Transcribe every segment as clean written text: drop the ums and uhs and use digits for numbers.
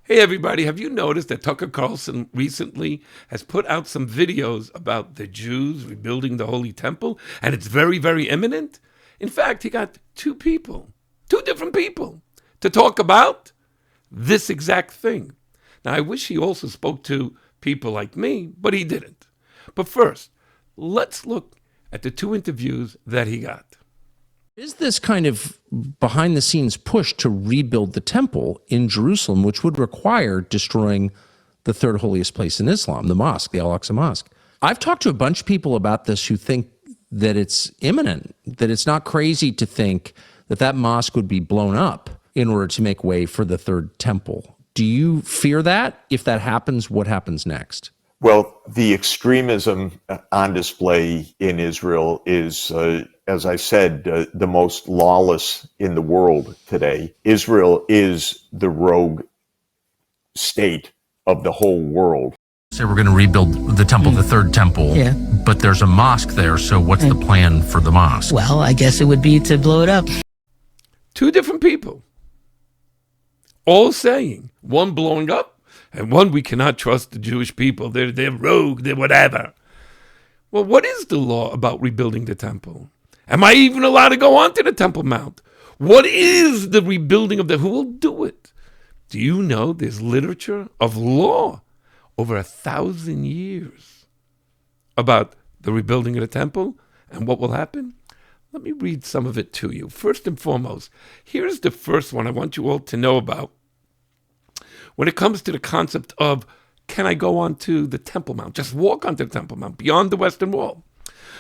Hey everybody, have you noticed that Tucker Carlson recently has put out some videos about the Jews rebuilding the Holy Temple, and it's very, very imminent? In fact, he got two different people, to talk about this exact thing. Now, I wish he also spoke to people like me, but he didn't. But first, let's look at the two interviews that he got. Is this kind of behind the scenes push to rebuild the temple in Jerusalem, which would require destroying the third holiest place in Islam, the mosque, the Al-Aqsa Mosque? I've talked to a bunch of people about this who think that it's imminent, that it's not crazy to think that that mosque would be blown up in order to make way for the third temple. Do you fear that? If that happens, what happens next? Well, the extremism on display in Israel is, as I said, the most lawless in the world today. Israel is the rogue state of the whole world. Say we're going to rebuild the temple, the third temple, but there's a mosque there, so what's the plan for the mosque? Well, I guess it would be to blow it up. Two different people, all saying, one blowing up, and one, we cannot trust the Jewish people. They're rogue, they're whatever. Well, what is the law about rebuilding the temple? Am I even allowed to go onto the Temple Mount? What is the rebuilding of who will do it? Do you know there's literature of law over 1,000 years about the rebuilding of the temple and what will happen? Let me read some of it to you. First and foremost, here's the first one I want you all to know about. When it comes to the concept of, can I go onto the Temple Mount, just walk onto the Temple Mount beyond the Western Wall?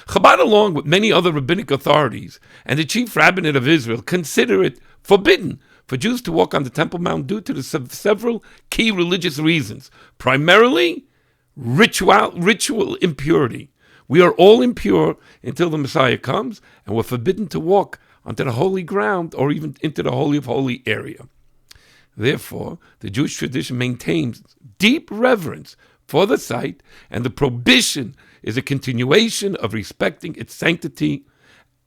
Chabad, along with many other rabbinic authorities and the chief rabbinate of Israel, consider it forbidden for Jews to walk on the Temple Mount due to the several key religious reasons, primarily ritual impurity. We are all impure until the Messiah comes, and we're forbidden to walk onto the holy ground or even into the Holy of Holy area. Therefore, the Jewish tradition maintains deep reverence for the site, and the prohibition is a continuation of respecting its sanctity,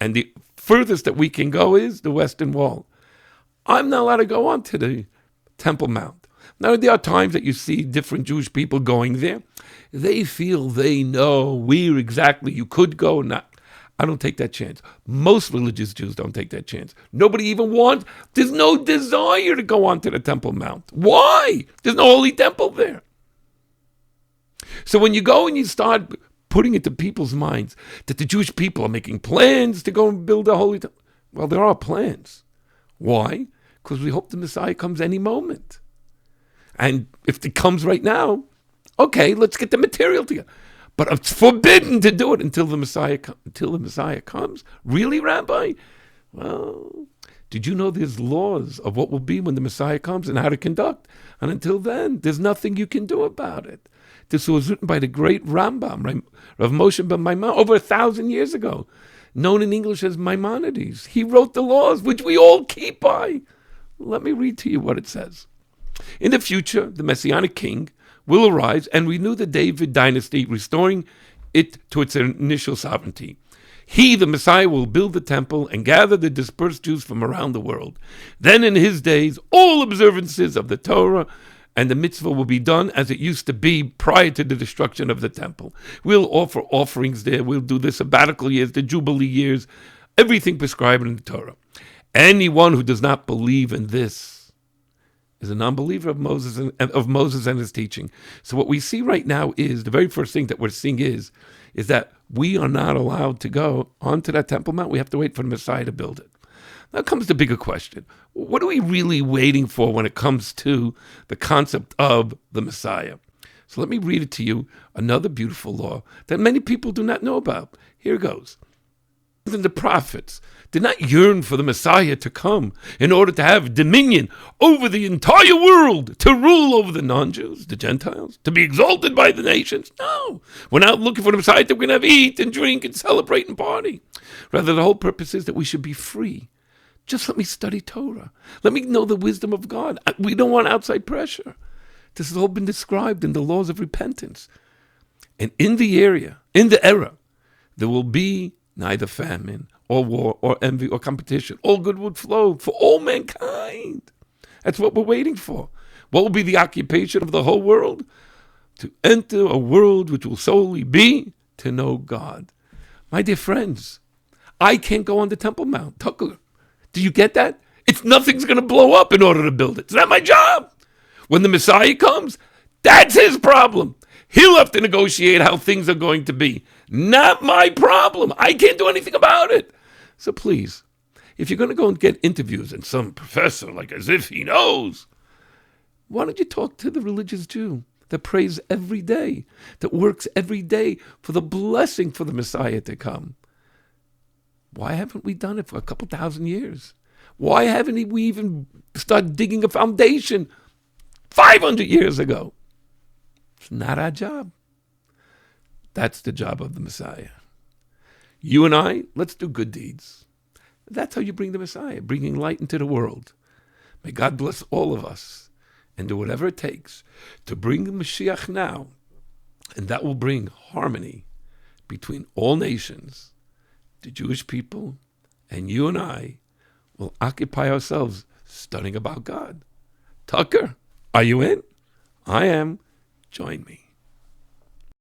and the furthest that we can go is the Western Wall. I'm not allowed to go onto the Temple Mount. Now, there are times that you see different Jewish people going there. They feel they know where exactly you could go and not. I don't take that chance. Most religious Jews don't take that chance. Nobody even wants, there's no desire to go onto the Temple Mount. Why? There's no holy temple there. So when you go and you start putting into people's minds that the Jewish people are making plans to go and build a holy temple, well, there are plans. Why? Because we hope the Messiah comes any moment. And if it comes right now, okay, let's get the material together. But it's forbidden to do it until the Messiah comes. Really, Rabbi? Well, did you know there's laws of what will be when the Messiah comes and how to conduct? And until then, there's nothing you can do about it. This was written by the great Rambam, Rav Moshe ben Maimon, over 1,000 years ago, known in English as Maimonides. He wrote the laws, which we all keep by. Let me read to you what it says. In the future, the Messianic king will arise and renew the David dynasty, restoring it to its initial sovereignty. He, the Messiah, will build the temple and gather the dispersed Jews from around the world. Then in his days, all observances of the Torah and the mitzvah will be done as it used to be prior to the destruction of the temple. We'll offer offerings there. We'll do the sabbatical years, the Jubilee years, everything prescribed in the Torah. Anyone who does not believe in this is a non-believer of Moses and his teaching. So what we see right now is, the very first thing that we're seeing is that we are not allowed to go onto that Temple Mount. We have to wait for the Messiah to build it. Now comes the bigger question. What are we really waiting for when it comes to the concept of the Messiah? So let me read it to you, another beautiful law that many people do not know about. Here goes. And the prophets did not yearn for the Messiah to come in order to have dominion over the entire world, to rule over the non-Jews, the Gentiles, to be exalted by the nations. No, we're not looking for the Messiah that we're going to have eat and drink and celebrate and party. Rather, the whole purpose is that we should be free. Just let me study Torah. Let me know the wisdom of God. We don't want outside pressure. This has all been described in the laws of repentance. And in the era, there will be neither famine or war or envy or competition. All good would flow for all mankind. That's what we're waiting for. What will be the occupation of the whole world? To enter a world which will solely be to know God. My dear friends, I can't go on the Temple Mount. Tucker, do you get that? Nothing's going to blow up in order to build it. It's not my job. When the Messiah comes, that's his problem. He'll have to negotiate how things are going to be. Not my problem. I can't do anything about it. So please, if you're going to go and get interviews and some professor, like as if he knows, why don't you talk to the religious Jew that prays every day, that works every day for the blessing for the Messiah to come? Why haven't we done it for a couple thousand years? Why haven't we even started digging a foundation 500 years ago? It's not our job. That's the job of the Messiah. You and I, let's do good deeds. That's how you bring the Messiah, bringing light into the world. May God bless all of us and do whatever it takes to bring the Mashiach now. And that will bring harmony between all nations, the Jewish people, and you and I will occupy ourselves studying about God. Tucker, are you in? I am. Join me.